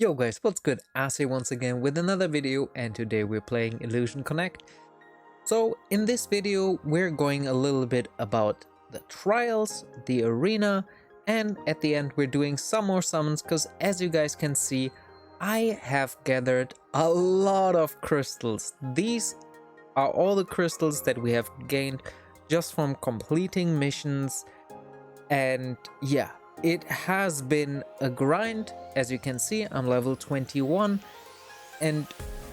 Yo guys, what's good? Ase once again with another video, and today we're playing Illusion Connect. So in this video we're going a little bit about the trials, the arena, and at the end we're doing some more summons because as you guys can see, I have gathered a lot of crystals. These are all the crystals that we have gained just from completing missions, and yeah, it has been a grind. As you can see, I'm level 21 and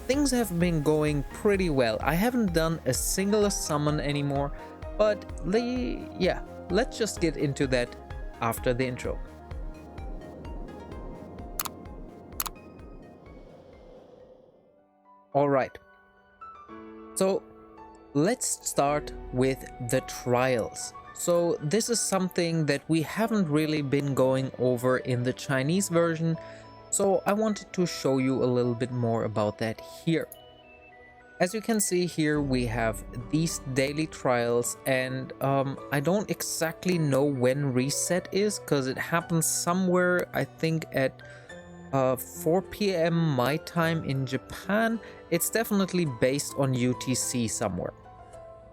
things have been going pretty well. I haven't done a single summon anymore, but let's just get into that after the intro. Alright, so let's start with the trials. So this is something that we haven't really been going over in the Chinese version, so I wanted to show you a little bit more about that here. As you can see here, we have these daily trials, and I don't exactly know when reset is because it happens somewhere, I think at 4 p.m. my time in Japan. It's definitely based on UTC somewhere.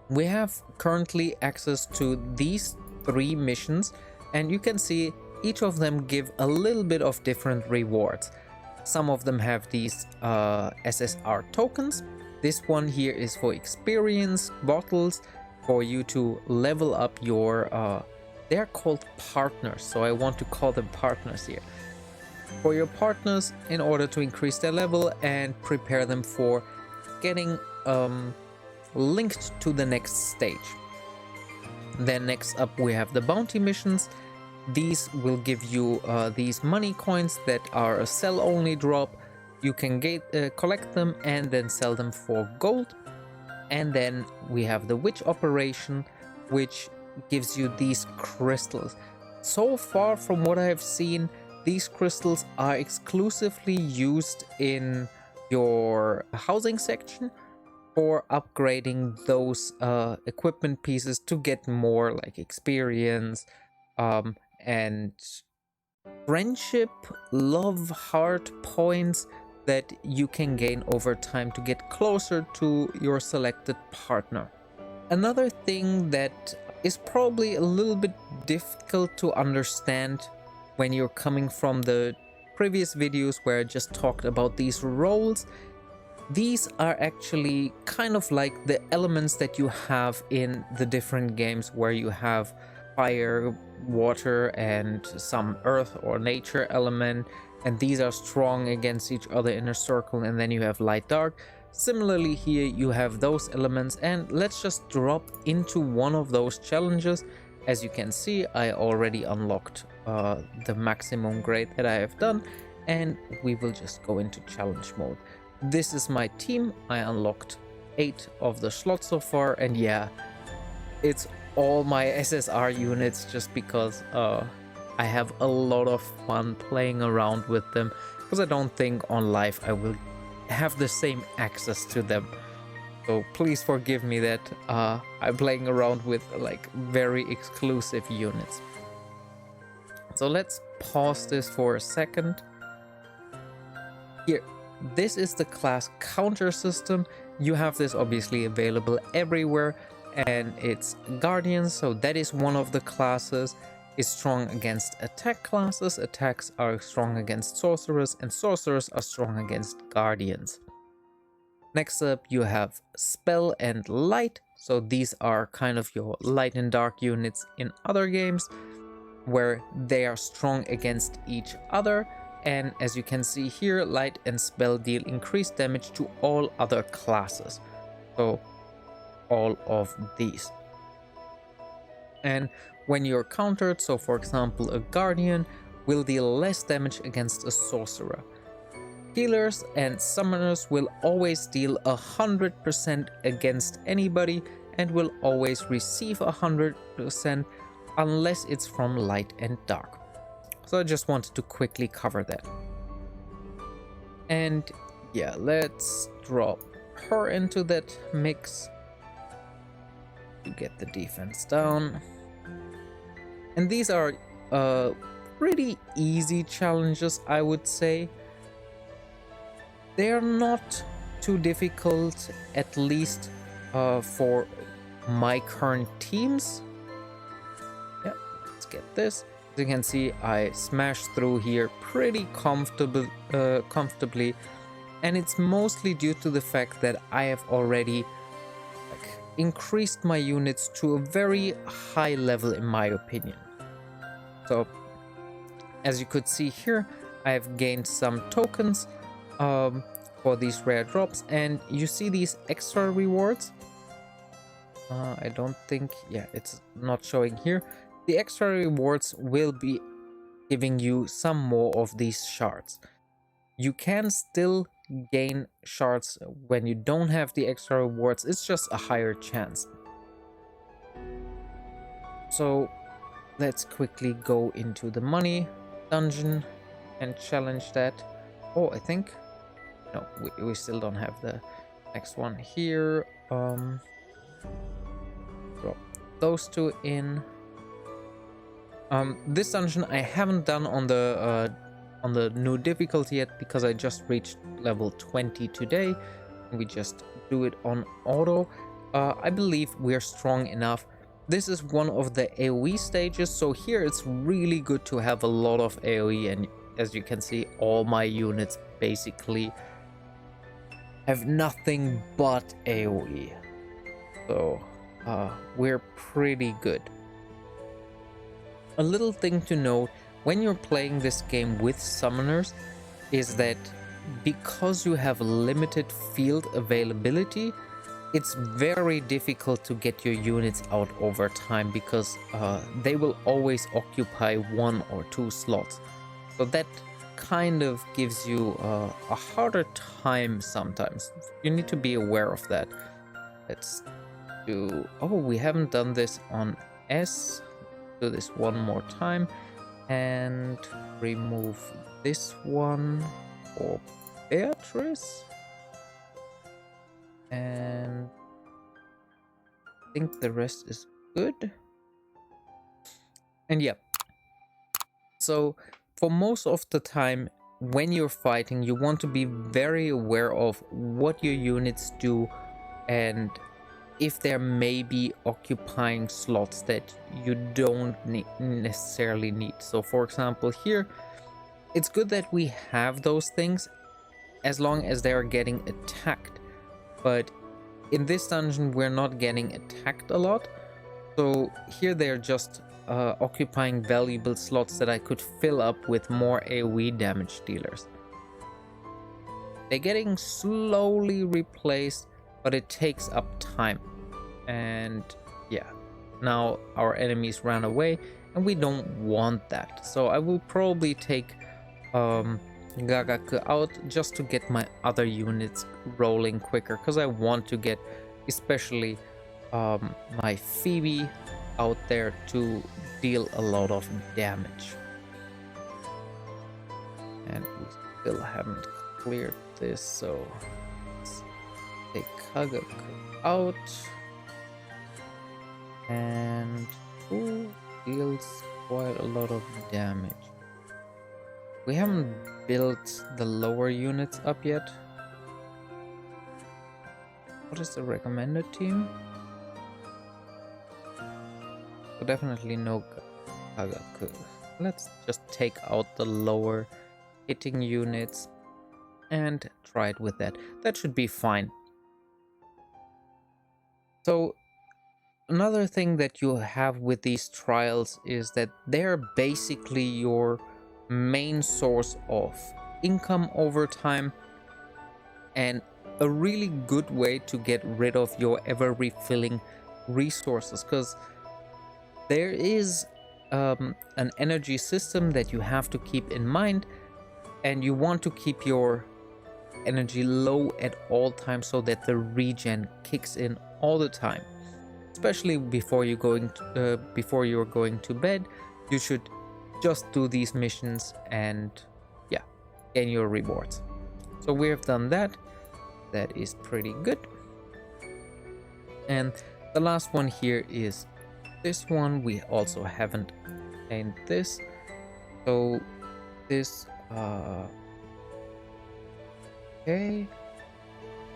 We have currently access to these 3 missions, and you can see each of them give a little bit of different rewards. Some of them have these SSR tokens. This one here is for experience bottles for you to level up your they're called partners, so I want to call them partners here. For your partners, in order to increase their level and prepare them for getting linked to the next stage. Then next up we have the bounty missions. These will give you these money coins that are a sell only drop. You can collect them and then sell them for gold. And then we have the witch operation, which gives you these crystals. So far from what I have seen, these crystals are exclusively used in your housing section for upgrading those equipment pieces to get more like experience and friendship, love, heart points that you can gain over time to get closer to your selected partner. Another thing that is probably a little bit difficult to understand when you're coming from the previous videos where I just talked about these roles. These are actually kind of like the elements that you have in the different games where you have fire, water, and some earth or nature element, and these are strong against each other in a circle, and then you have light, dark. Similarly here you have those elements, and let's just drop into one of those challenges. As you can see, I already unlocked the maximum grade that I have done, and we will just go into challenge mode. This is my team. I unlocked 8 of the slots so far, and yeah, it's all my SSR units just because I have a lot of fun playing around with them, because I don't think on live I will have the same access to them. So please forgive me that I'm playing around with like very exclusive units. So let's pause this for a second. Here, this is the class counter system. You have this obviously available everywhere, and it's Guardians, so that is one of the classes. Is strong against attack classes. Attacks are strong against sorcerers, and sorcerers are strong against guardians. Next up you have spell and light, so these are kind of your light and dark units in other games where they are strong against each other. And as you can see here, light and spell deal increased damage to all other classes, so all of these. And when you're countered, so for example a guardian will deal less damage against a sorcerer. Healers and summoners will always deal 100% against anybody and will always receive 100% unless it's from light and dark. So I just wanted to quickly cover that. And yeah, let's drop her into that mix to get the defense down. And these are pretty easy challenges, I would say. They're not too difficult, at least for my current teams. Yeah, let's get this. As you can see, I smashed through here pretty comfortably, and it's mostly due to the fact that I have already increased my units to a very high level in my opinion. So as you could see here, I have gained some tokens for these rare drops, and you see these extra rewards. I don't think, yeah, it's not showing here. The extra rewards will be giving you some more of these shards. You can still gain shards when you don't have the extra rewards, it's just a higher chance. So let's quickly go into the money dungeon and challenge that. Oh, I think, no, we still don't have the next one here. Drop those two in. This dungeon I haven't done on the new difficulty yet because I just reached level 20 today. We just do it on auto. I believe we're strong enough. This is one of the AoE stages, so here it's really good to have a lot of AoE, and as you can see, all my units basically have nothing but AoE. So we're pretty good. A little thing to note when you're playing this game with summoners is that because you have limited field availability, it's very difficult to get your units out over time because they will always occupy 1 or 2 slots. So that kind of gives you a harder time sometimes. You need to be aware of that. Let's do... Oh, we haven't done this on S. Do this one more time and remove this one for Beatrice. And I think the rest is good. And yeah, so for most of the time when you're fighting, you want to be very aware of what your units do and if there may be occupying slots that you don't necessarily need. So for example here, it's good that we have those things as long as they are getting attacked. But in this dungeon we're not getting attacked a lot. So here they're just occupying valuable slots that I could fill up with more AoE damage dealers. They're getting slowly replaced, but it takes up time. And yeah, now our enemies ran away and we don't want that. So I will probably take Gagaku out just to get my other units rolling quicker, because I want to get especially my Phoebe out there to deal a lot of damage. And we still haven't cleared this, so let's take Kagaku out. And who deals quite a lot of damage. We haven't built the lower units up yet. What is the recommended team? So definitely no Kagaku. Let's just take out the lower hitting units and try it with that. That should be fine. So another thing that you have with these trials is that they're basically your main source of income over time and a really good way to get rid of your ever refilling resources, because there is an energy system that you have to keep in mind, and you want to keep your energy low at all times so that the regen kicks in all the time. Especially before you're going to bed, you should just do these missions and yeah, gain your rewards. So we have done that. That is pretty good. And the last one here is this one. We also haven't gained this. So this Okay.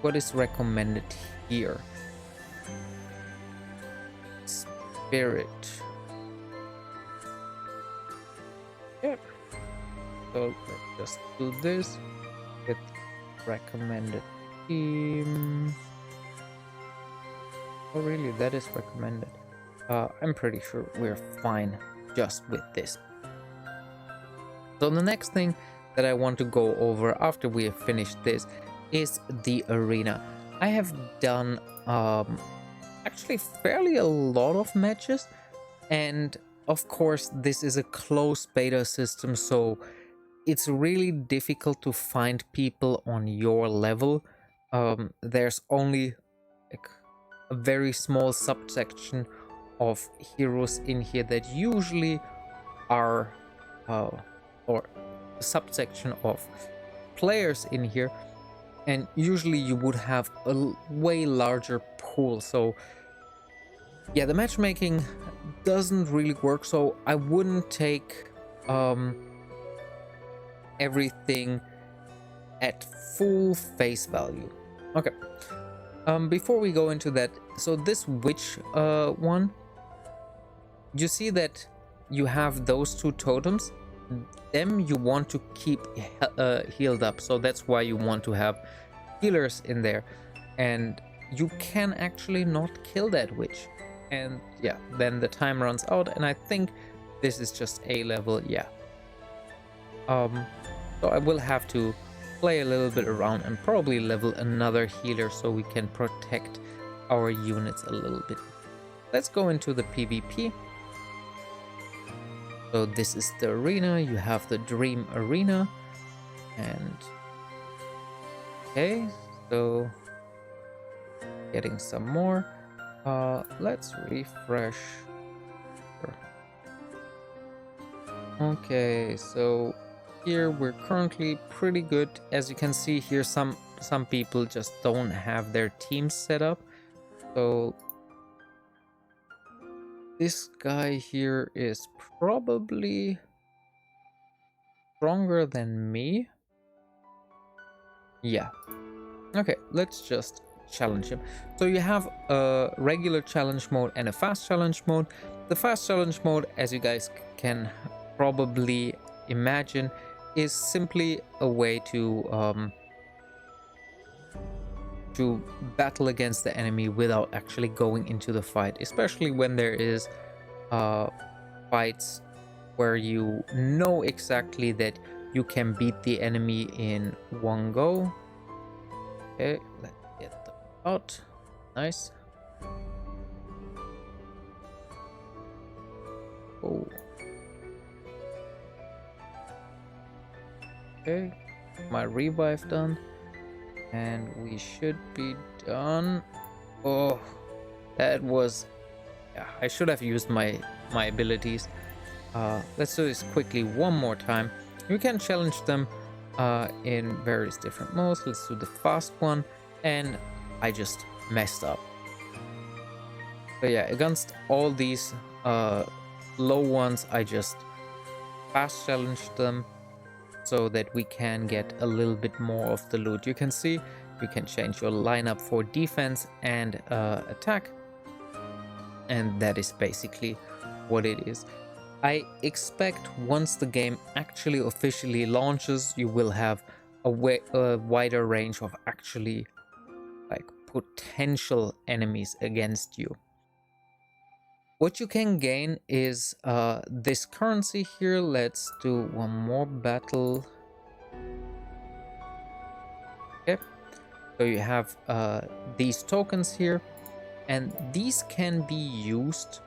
What is recommended here? Spirit. Yep. So let's just do this with recommended team. Oh really, that is recommended. I'm pretty sure we're fine just with this. So the next thing that I want to go over after we have finished this is the arena. I have done actually fairly a lot of matches, and of course this is a closed beta system, so it's really difficult to find people on your level. There's only like a very small subsection of heroes in here that usually are or a subsection of players in here, and usually you would have a way larger pool. So yeah, the matchmaking doesn't really work, so I wouldn't take everything at full face value. Okay, before we go into that, so this witch one, you see that you have those two totems. Them you want to keep healed up, so that's why you want to have healers in there, and you can actually not kill that witch, and yeah, then the time runs out, and I think this is just a level. Yeah, so I will have to play a little bit around and probably level another healer so we can protect our units a little bit. Let's go into the PvP. So this is the arena. You have the dream arena, and okay, so getting some more. Let's refresh. Okay, so here we're currently pretty good. As you can see here, some people just don't have their teams set up. So this guy here is probably stronger than me. Yeah. Okay, let's just challenge him. So you have a regular challenge mode and a fast challenge mode. The fast challenge mode, as you guys can probably imagine, is simply a way to battle against the enemy without actually going into the fight, especially when there is fights where you know exactly that you can beat the enemy in one go. Okay, let's get them out. Nice. Oh. Okay, my revive done, and we should be done. Oh, that was, yeah, I should have used my abilities. Let's do this quickly one more time. You can challenge them in various different modes. Let's do the fast one, and I just messed up. But yeah, against all these low ones, I just fast challenged them so that we can get a little bit more of the loot. You can see you can change your lineup for defense and attack, and that is basically what it is. I expect once the game actually officially launches, you will have a wider range of actually like potential enemies against you. What you can gain is this currency here. Let's do one more battle. Okay, so you have these tokens here, and these can be used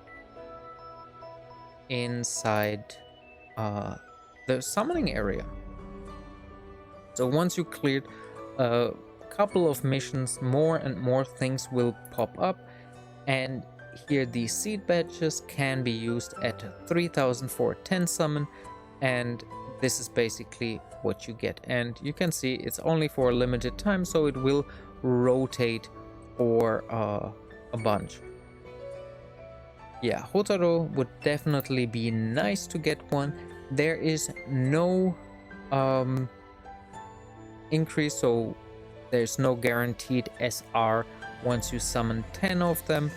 inside the summoning area. So once you cleared a couple of missions, more and more things will pop up, and here these seed badges can be used at 3000 for 10 summon, and this is basically what you get. And you can see it's only for a limited time, so it will rotate for a bunch. Yeah, Hotaro would definitely be nice to get one. There is no increase, so There's no guaranteed SR once you summon 10 of them.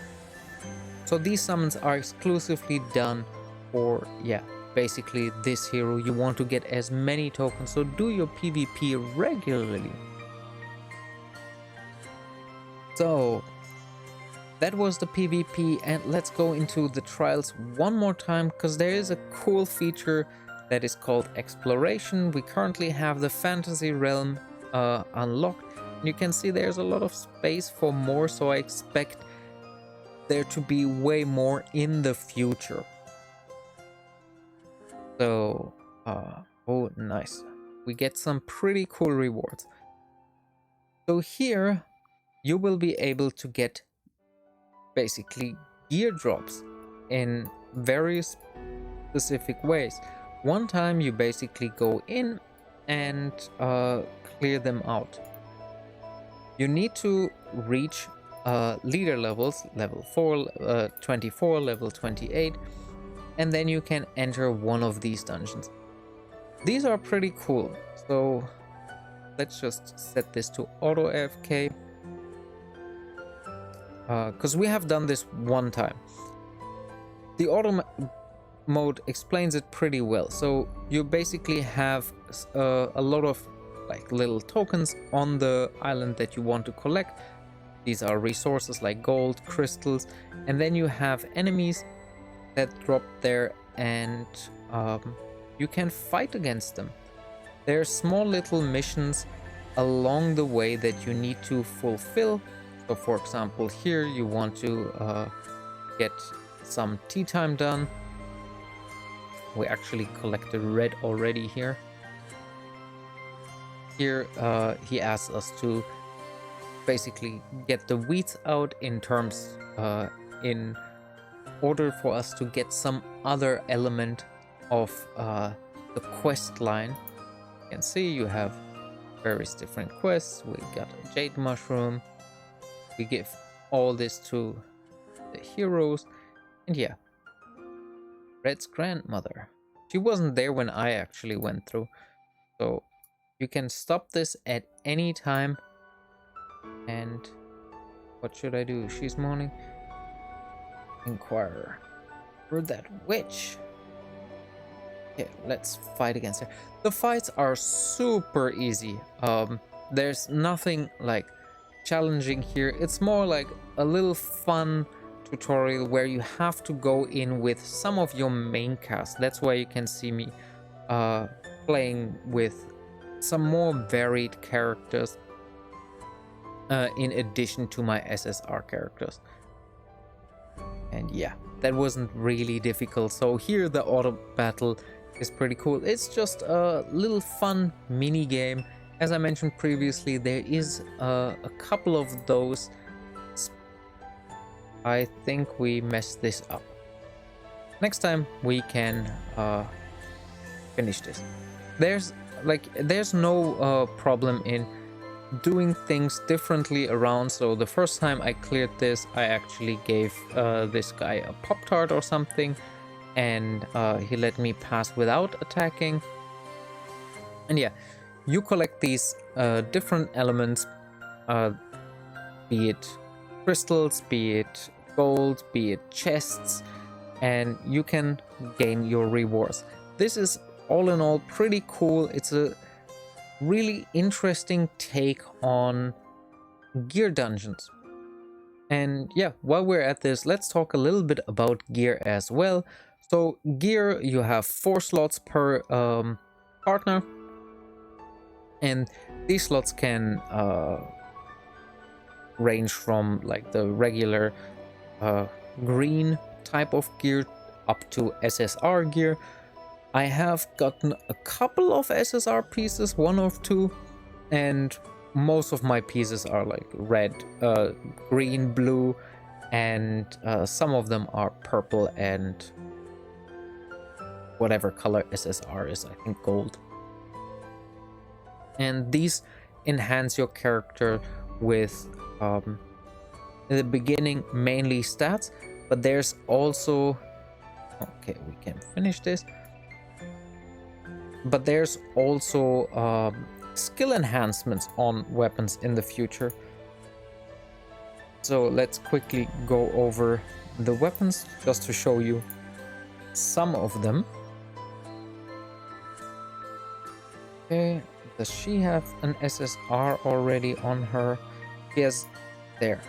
So these summons are exclusively done for, yeah, basically this hero. You want to get as many tokens, so do your PvP regularly. So that was the PvP, and let's go into the trials one more time, because there is a cool feature that is called exploration. We currently have the fantasy realm unlocked. You can see there's a lot of space for more, so I expect there to be way more in the future. So, oh, nice. We get some pretty cool rewards. So here, you will be able to get basically gear drops in various specific ways. One time you basically go in and clear them out. You need to reach leader levels, level 4, 24, level 28, and then you can enter one of these dungeons. These are pretty cool, so let's just set this to auto AFK, because we have done this one time. The auto mode explains it pretty well. So you basically have a lot of like little tokens on the island that you want to collect. These are resources like gold, crystals, and then you have enemies that drop there, and you can fight against them. There are small little missions along the way that you need to fulfill. So for example, here you want to get some tea time done. We actually collected red already here. Here he asks us to basically get the weeds out in terms in order for us to get some other element of the quest line. You can see you have various different quests. We got a jade mushroom. We give all this to the heroes, and yeah, Red's grandmother. She wasn't there when I actually went through, so you can stop this at any time. And what should I do? She's mourning. Inquirer. For that witch. Okay, let's fight against her. The fights are super easy. There's nothing like challenging here. It's more like a little fun tutorial where you have to go in with some of your main cast. That's why you can see me playing with some more varied characters in addition to my SSR characters. And yeah, that wasn't really difficult. So here the auto battle is pretty cool. It's just a little fun mini game. As I mentioned previously, there is a couple of those. I think we messed this up. Next time we can finish this. There's no problem in doing things differently around. So the first time I cleared this, I actually gave this guy a Pop-Tart or something, and he let me pass without attacking. And yeah, you collect these different elements, be it crystals, be it gold, be it chests, and you can gain your rewards. This is all in all pretty cool. It's a really interesting take on gear dungeons. And yeah, while we're at this, let's talk a little bit about gear as well. So gear, you have 4 slots per partner, and these slots can range from like the regular green type of gear up to SSR gear. I have gotten a couple of SSR pieces, 1 or 2, and most of my pieces are like red, green, blue, and some of them are purple and whatever color SSR is, I think gold. And these enhance your character with in the beginning mainly stats, but there's also, okay, we can finish this, but there's also skill enhancements on weapons in the future. So let's quickly go over the weapons just to show you some of them. Okay, does she have an SSR already on her? Yes, there.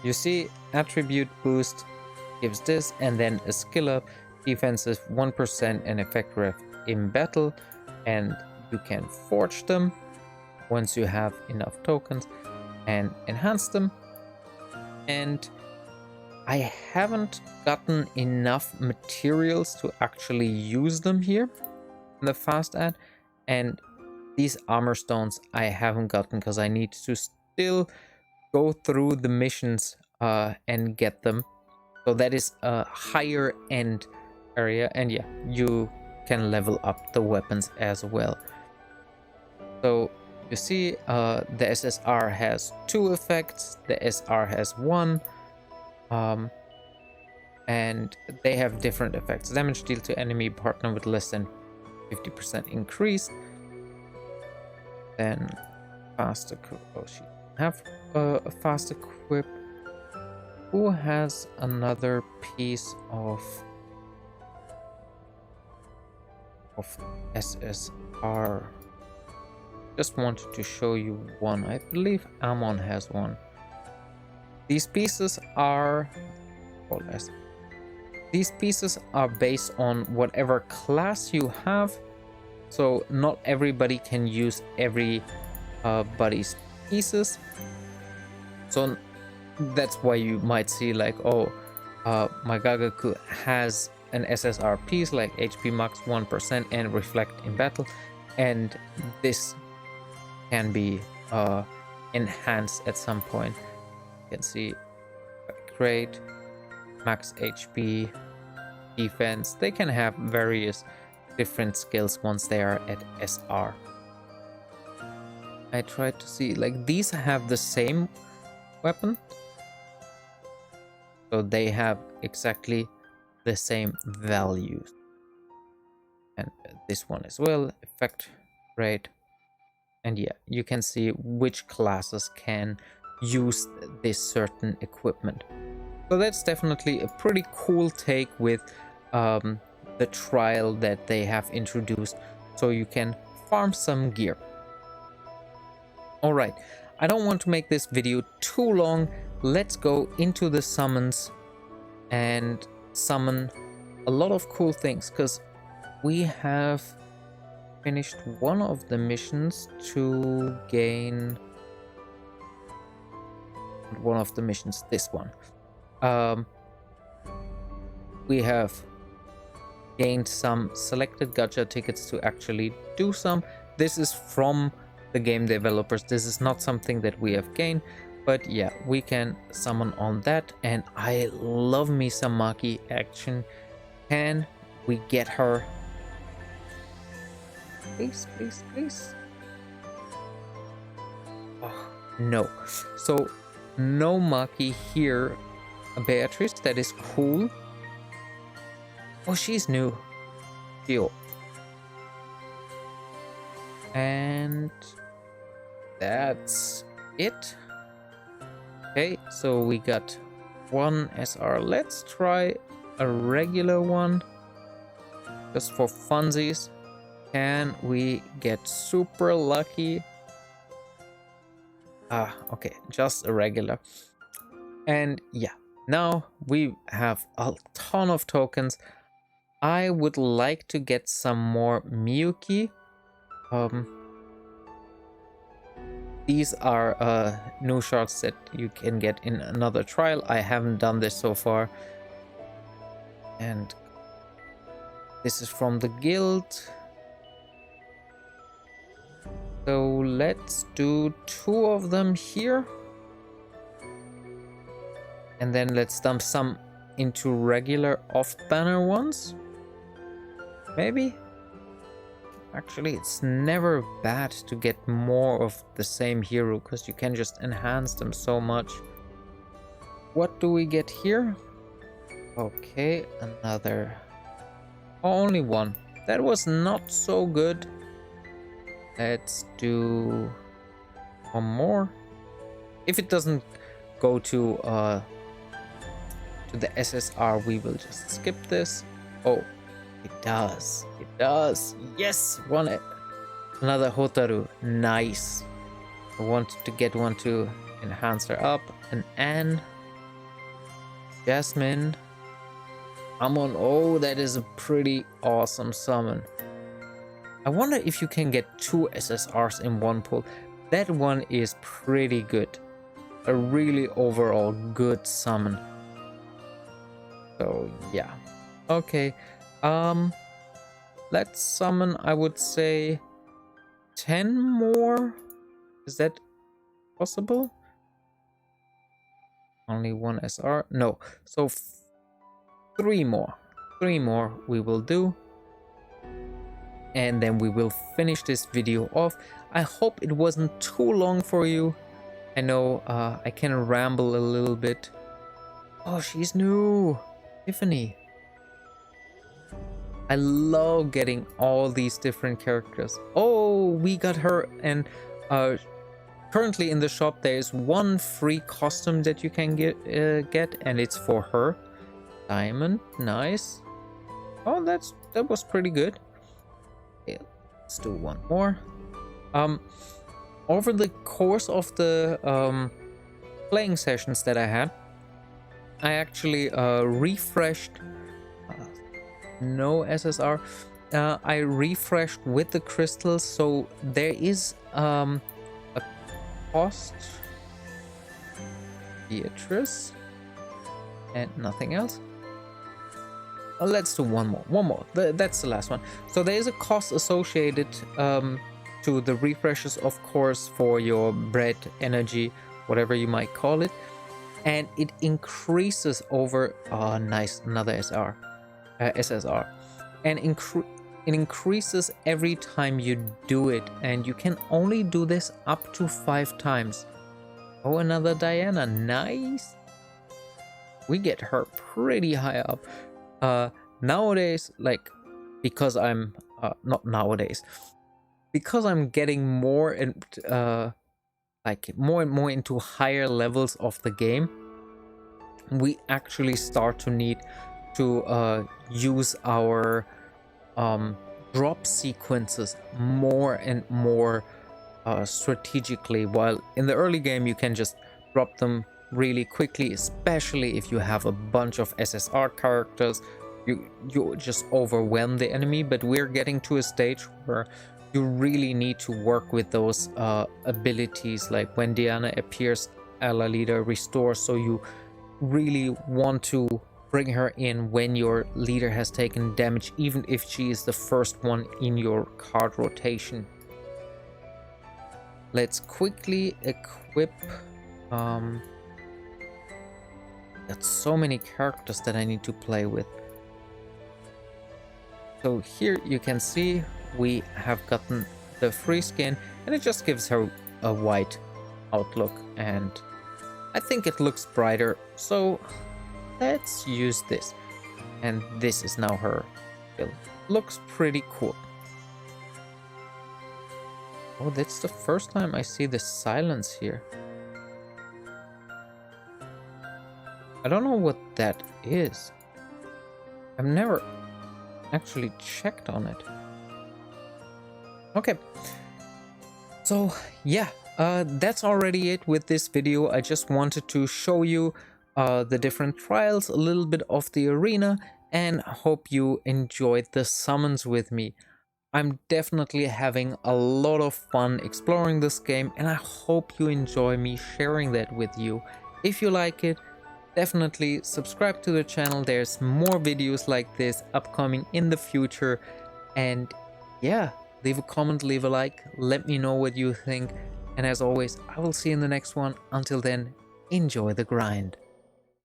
You see, attribute boost gives this, and then a skill up, defensive 1% and effect ref in battle, and you can forge them once you have enough tokens and enhance them. And I haven't gotten enough materials to actually use them here in the fast ad, and these armor stones I haven't gotten because I need to still go through the missions and get them. So that is a higher end area, and yeah, you can level up the weapons as well. So you see, the SSR has 2 effects, the SR has 1, and they have different effects. Damage dealt to enemy partner with less than 50% increase. Then fast equip. Oh, she have a fast equip. Who has another piece of SSR? Just wanted to show you one. I believe Amon has one. These pieces are these pieces are based on whatever class you have. So not everybody can use everybody's pieces. So that's why you might see like, oh, my Gagaku has an SSR piece like HP max 1% and reflect in battle, and this can be enhanced at some point. You can see great max HP, defense. They can have various different skills once they are at SR. I tried to see, like, these have the same weapon, so they have exactly the same values, and this one as well, effect rate, and yeah, you can see which classes can use this certain equipment. So that's definitely a pretty cool take with the trial that they have introduced, so you can farm some gear. Alright, I don't want to make this video too long. Let's go into the summons and summon a lot of cool things, because we have finished one of the missions to gain one of the missions, this one. We have gained some selected gacha tickets to actually do some. This is from the game developers. This is not something that we have gained, but yeah, we can summon on that. And I love me some Maki action. Can we get her? Please, please, please. Oh, no. So no Maki here. Beatrice, that is cool. Oh, she's new. Deal. And that's it. Okay, so we got one SR. Let's try a regular one, just for funsies. Can we get super lucky? Ah, okay, just a regular. And yeah, now we have a ton of tokens. I would like to get some more Miyuki. These are new shards that you can get in another trial. I haven't done this so far. And this is from the guild. So let's do 2 of them here. And then let's dump some into regular off-banner ones. Maybe? Actually, it's never bad to get more of the same hero, because you can just enhance them so much. What do we get here? Okay, another. Oh, only one. That was not so good. Let's do one more. If it doesn't go to the SSR, we will just skip this. Oh, it does. It does. Yes, another Hotaru. Nice. I want to get one to enhance her up. An Anne. Jasmine. Amon. Oh, that is a pretty awesome summon. I wonder if you can get 2 SSRs in one pull. That one is pretty good. A really overall good summon. So yeah. Okay. Let's summon, I would say, 10 more. Is that possible? Only 1 SR? No. So 3 more. 3 more we will do. And then we will finish this video off. I hope it wasn't too long for you. I know I can ramble a little bit. Oh, she's new. Tiffany. I love getting all these different characters. Oh, we got her. And currently in the shop there is 1 free costume that you can get, and it's for her. Diamond. Nice. Oh, that was pretty good. Okay, let's do 1 more. Over the course of the playing sessions that I had, I actually refreshed. No SSR. I refreshed with the crystals, so there is a cost. Beatrice. And nothing else. Let's do 1 more. 1 more. That's the last one. So there is a cost associated to the refreshes, of course, for your bread, energy, whatever you might call it. And it increases over... Oh, nice. Another SSR. And it increases every time you do it. And you can only do this up to 5 times. Oh, another Diana. Nice. We get her pretty high up. Nowadays, like, because I'm not nowadays, because I'm getting more and more and more into higher levels of the game, we actually start to need to use our drop sequences more and more strategically. While in the early game you can just drop them really quickly, especially if you have a bunch of SSR characters, you just overwhelm the enemy. But we're getting to a stage where you really need to work with those abilities, like when Diana appears, Ally Leader restores, so you really want to bring her in when your leader has taken damage, even if she is the first one in your card rotation. Let's quickly equip. Got so many characters that I need to play with. So here you can see we have gotten the free skin, and it just gives her a white outlook, and I think it looks brighter, so let's use this. And this is now her build. Looks pretty cool. Oh, that's the first time I see the silence here. I don't know what that is. I've never actually checked on it. Okay. So yeah, that's already it with this video. I just wanted to show you the different trials, a little bit of the arena, and hope you enjoyed the summons with me. I'm definitely having a lot of fun exploring this game, and I hope you enjoy me sharing that with you. If you like it, definitely subscribe to the channel. There's more videos like this upcoming in the future. And yeah, leave a comment, leave a like, let me know what you think. And as always, I will see you in the next one. Until then, enjoy the grind.